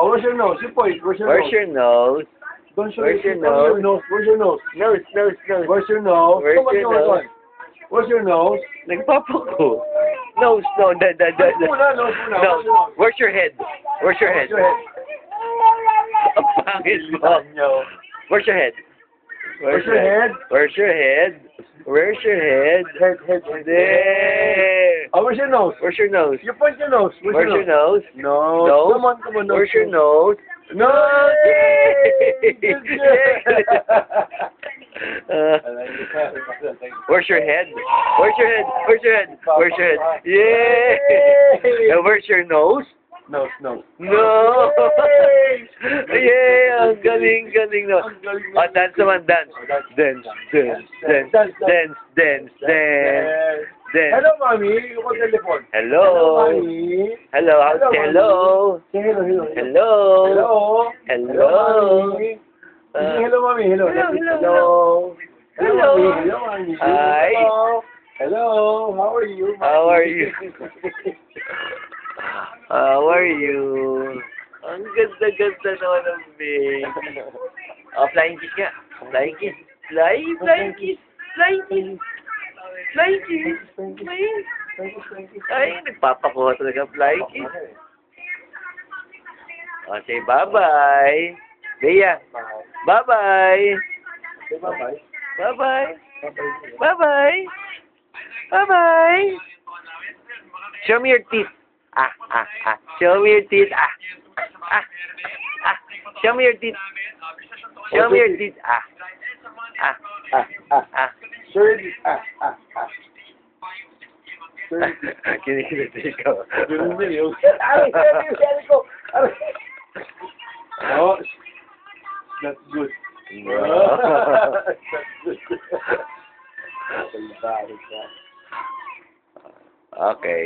Oh, where's your nose? You point. Where's your Where's nose? your nose? Don't show Where's it. your Show nose? Where's your nose? Nose, nose, nose. Where's your nose? Where's Come on, your come on, come nose? on. Where's your nose? Nagpapako. Nose, no, Nose muna, nose muna. Nose. Where's your head? Where's your head? Where's your head? Ang pangit mo. Where's your head? Where's your head? Where's your head? Where's your head? Head. There. Oh, where's your nose? Where's your nose? You point your nose. Where's your nose? Nose. Nose? Come on, nose. Where's your nose? Nose. Yay! Good Yay! Where's your head? Where's your head? Where's your head? Where's your head? Yay! And where's your nose? Nose. No! Yay! Ang galing no. Oh, dance naman, dance. Dance. Hello, mommy. You call telephone. Hello. Mommy. Hello. Hello. Say hello. Hello. Hello, mommy. Hello, mommy. Hello. Hello. Hello, mommy. Hi. Hello. How are you? How are you? How are you? Ang ganda naman ng baby. Oh, flying kiss nga. Flying kiss. Flying kiss. Flying kiss. Flying kiss. Ay, nagpapakuha talaga flying kiss. Oh, say bye-bye. Bea. Bye-bye. Say bye-bye. Bye-bye. Bye-bye. Bye-bye. Show me your teeth. Show me your teeth. Show me your teeth. Show me your teeth. Kinikilig ko. Oh, that's good. Okay.